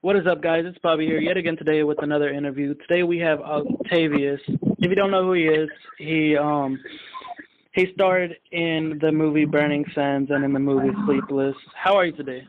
What is up, guys? It's Bobby here yet again today with another interview. Today we have Octavius. If you don't know who he is, he starred in the movie Burning Sands and in the movie Sleepless. How are you today?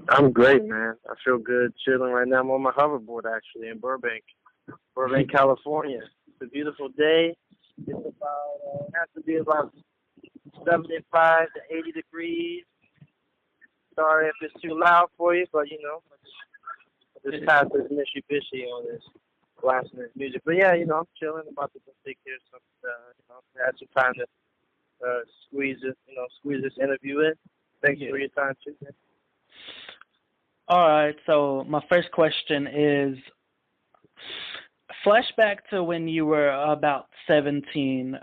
I'm great, man. I feel good chilling right now. I'm on my hoverboard actually in Burbank, California. It's a beautiful day. It's about it has to be about 75 to 80 degrees. Sorry if it's too loud for you, but I just passed this Mitsubishi on this blasting this music. But yeah, I'm chilling, about to take care of some. I had some time to squeeze this interview in. Thanks for your time too, man. All right. So my first question is, flashback to when you were about 17.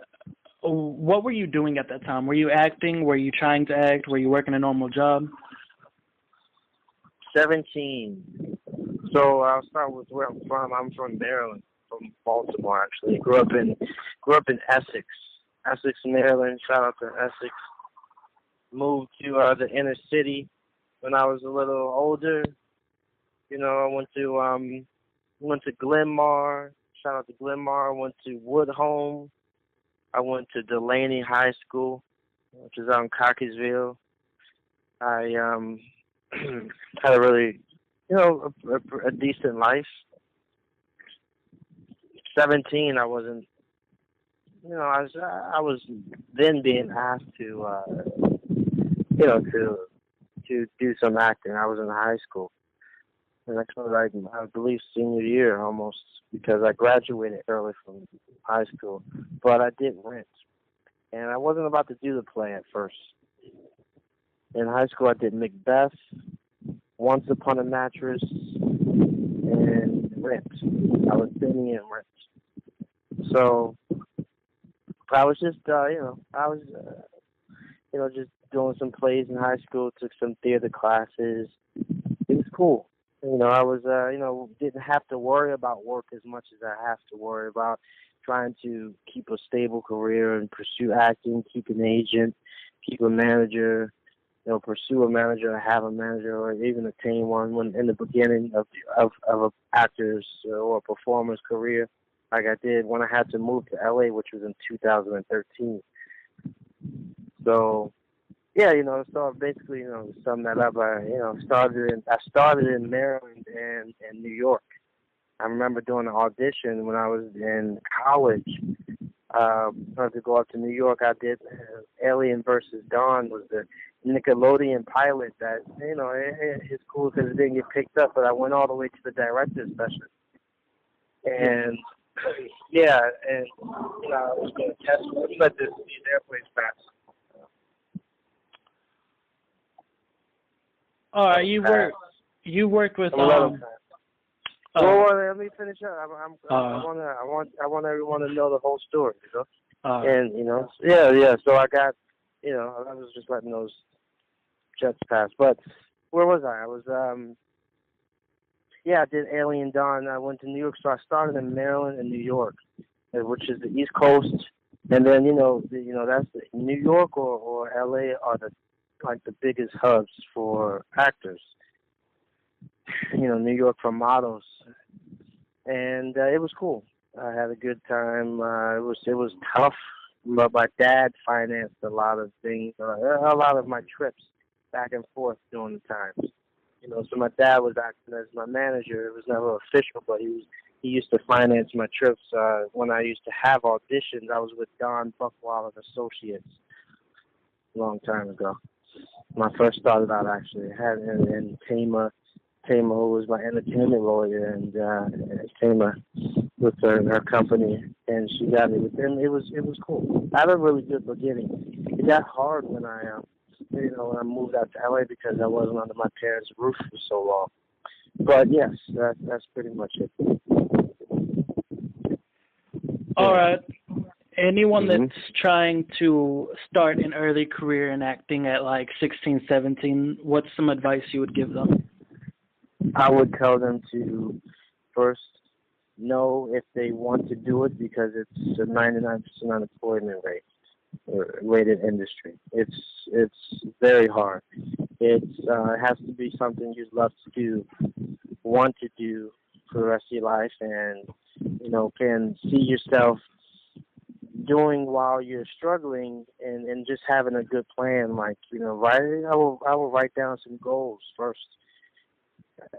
What were you doing at that time? Were you acting? Were you trying to act? Were you working a normal job? 17. So I'll start with where I'm from. I'm from Maryland, from Baltimore actually. Grew up in Essex, Maryland. Shout out to Essex. Moved to the inner city when I was a little older. I went to Glenmar. Shout out to Glenmar. I went to Woodhome. I went to Delaney High School, which is out in Cockeysville. I had a really, a decent life. 17, I wasn't, I was then being asked to do some acting. I was in high school. And that's what I believe senior year almost, because I graduated early from high school. But I did Rent. And I wasn't about to do the play at first. In high school, I did Macbeth, Once Upon a Mattress, and Rent. I was singing in Rent. So I was just, just doing some plays in high school, took some theater classes. It was cool. I was, didn't have to worry about work as much as I have to worry about trying to keep a stable career and pursue acting, keep an agent, keep a manager, pursue a manager, or have a manager, or even attain one when in the beginning of an actor's or a performer's career, like I did when I had to move to LA, which was in 2013. So, yeah, so basically, to sum that up, I started in Maryland and New York. I remember doing an audition when I was in college. To go up to New York, I did Alien versus Dawn, was the Nickelodeon pilot that, it's cool because it didn't get picked up, but I went all the way to the director's session. And, yeah, and, I was going to test, let these airplanes pass. All right, you worked with Well, let me finish up. I want everyone to know the whole story, and yeah. So I got, I was just letting those jets pass. But where was I? I was I did Alien Dawn. I went to New York, so I started in Maryland and New York, which is the East Coast, and then that's New York or LA are the biggest hubs for actors. New York for models, and it was cool. I had a good time. It was tough, but my dad financed a lot of things, a lot of my trips back and forth during the times. So my dad was acting as my manager. It was never official, but he used to finance my trips. When I used to have auditions, I was with Don Buckwald and Associates a long time ago. When I first started out, actually, I had and Tama, who was my entertainment lawyer, and Tama with her company, and she got me with them. It was cool. I had a really good beginning. It got hard when I moved out to LA because I wasn't under my parents' roof for so long. But yes, that's pretty much it. All right. Anyone that's trying to start an early career in acting at like 16, 17, what's some advice you would give them? I would tell them to first know if they want to do it, because it's a 99% unemployment rate, rated industry. It's very hard. It has to be something you'd love to do, want to do for the rest of your life, and can see yourself doing while you're struggling, and just having a good plan. Like I will write down some goals first.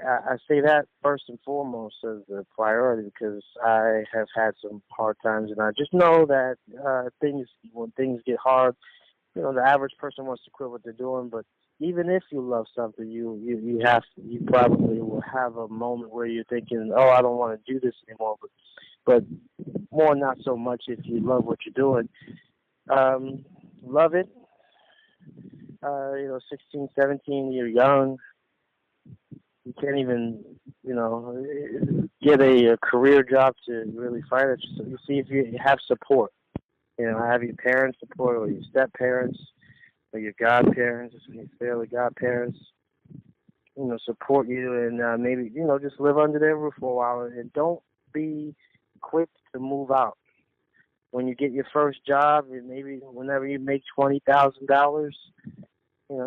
I say that first and foremost as a priority because I have had some hard times, and I just know that when things get hard, the average person wants to quit what they're doing. But even if you love something, you probably will have a moment where you're thinking, oh, I don't want to do this anymore. But more not so much if you love what you're doing. Love it. 16, 17, you're young. You can't even, get a career job to really fight it. So you see if you have support. Have your parents support, or your step parents, or your godparents, your fairly godparents, support you, and maybe, just live under their roof for a while, and don't be quick to move out. When you get your first job, and maybe whenever you make $20,000,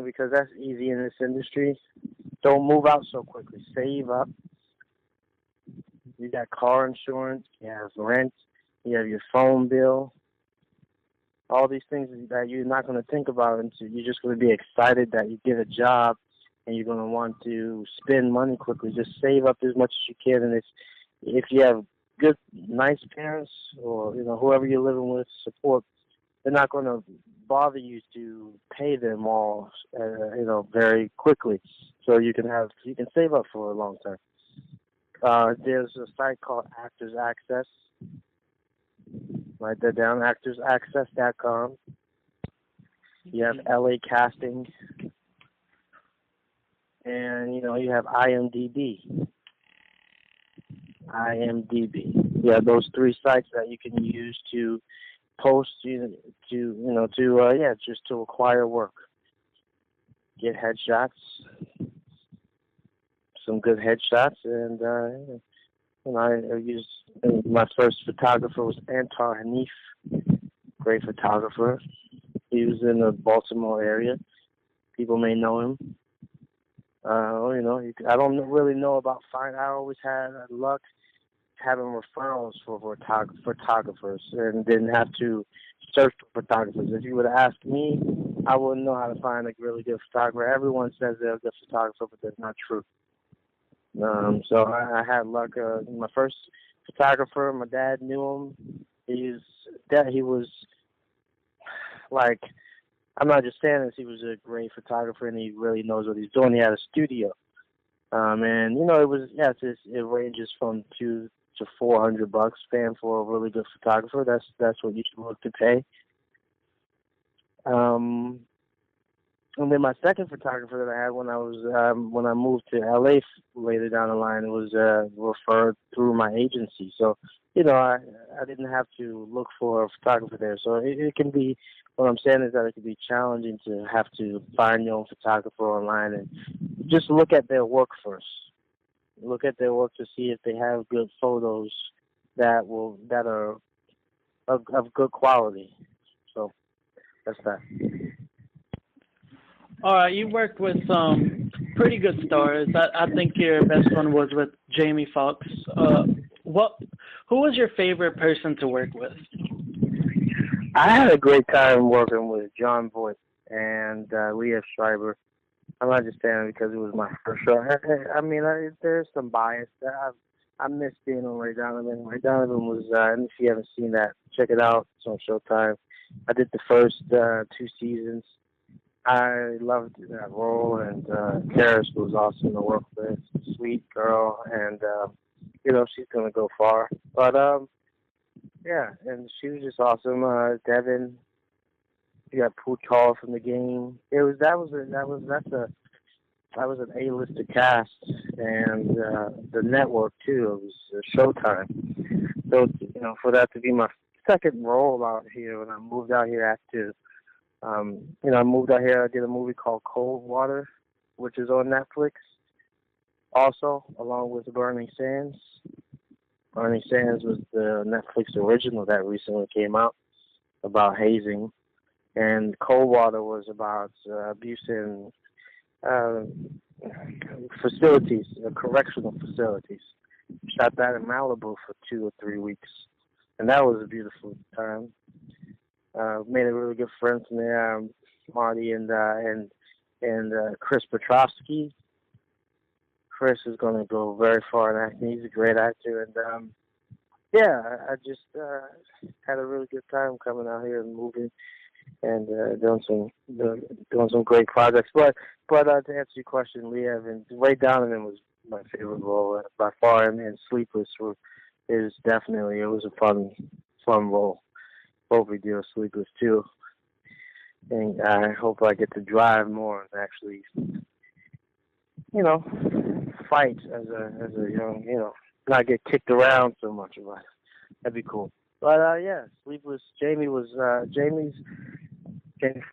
because that's easy in this industry, don't move out so quickly. Save up. You got car insurance, you have rent, you have your phone bill, all these things that you're not going to think about until you're just going to be excited that you get a job, and you're going to want to spend money quickly. Just save up as much as you can, and if you have good, nice parents, or whoever you're living with, support, they're not going to bother you to pay them all, very quickly. So you can save up for a long time. There's a site called Actors Access. Write that down, actorsaccess.com. You have LA Casting, and you have IMDb. Yeah, those three sites that you can use to post, just to acquire work. Get headshots, some good headshots, and I used my first photographer was Antar Hanif, great photographer. He was in the Baltimore area. People may know him. I don't really know about fine. I always had luck having referrals for photographers, and didn't have to search for photographers. If you would ask me, I wouldn't know how to find a really good photographer. Everyone says they're a good photographer, but that's not true. So I had luck. My first photographer, my dad knew him. He was like, I'm not just saying this, he was a great photographer, and he really knows what he's doing. He had a studio. And it ranges from $200 to $400 paying for a really good photographer. That's what you should look to pay. And then my second photographer that I had when I moved to LA later down the line, was referred through my agency. So I didn't have to look for a photographer there. So it can be, what I'm saying is that it can be challenging to have to find your own photographer online, and just look at their work first. Look at their work to see if they have good photos that are of good quality. So that's that. All right, you worked with some pretty good stars. I think your best one was with Jamie Foxx. Who was your favorite person to work with? I had a great time working with John Voight and Leah Schreiber. I'm not just saying it because it was my first show. There's some bias. I miss being on Ray Donovan. Ray Donovan was, and if you haven't seen that, check it out. It's on Showtime. I did the first 2 seasons. I loved that role, and Karis was awesome to work with. Sweet girl, and she's gonna go far. But and she was just awesome. Devin, you got Pooch Hall from The Game. That was an A-listed cast, and the network too. It was Showtime. So for that to be my second role out here, when I moved out here after. I moved out here. I did a movie called Cold Water, which is on Netflix. Also, along with Burning Sands. Burning Sands was the Netflix original that recently came out about hazing, and Cold Water was about abuse and uh, facilities, correctional facilities. Shot that in Malibu for 2 or 3 weeks, and that was a beautiful time. Made a really good friends from there, Marty and Chris Petrovsky. Chris is going to go very far in acting. He's a great actor, and yeah, I just had a really good time coming out here and moving and doing some great projects. But to answer your question, Lee Evans, Ray Donovan was my favorite role by far, and Sleepless is definitely it was a fun role. Hope we do Sleepless too, and I hope I get to drive more and actually, fight as a young, not get kicked around so much. That'd be cool. But yeah, Sleepless. Jamie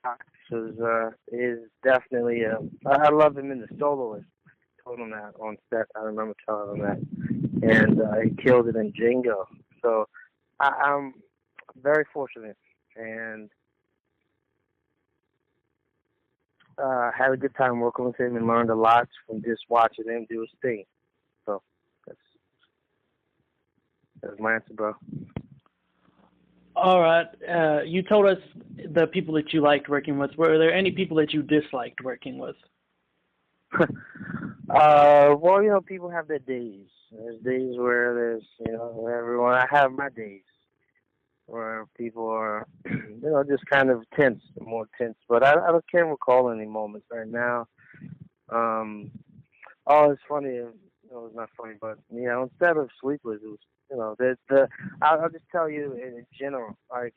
Foxx is definitely. I love him in The Soloist. Told him that on set. I remember telling him that, and he killed it in Django. So I'm very fortunate, and had a good time working with him and learned a lot from just watching him do his thing. So that's my answer, bro. All right. You told us the people that you liked working with. Were there any people that you disliked working with? Well, people have their days. There's days where everyone. I have my days where people are, just kind of tense, more tense. But I can't recall any moments right now. Oh, it's funny. It's not funny, but instead of Sleepless, it was, I'll just tell you in general, like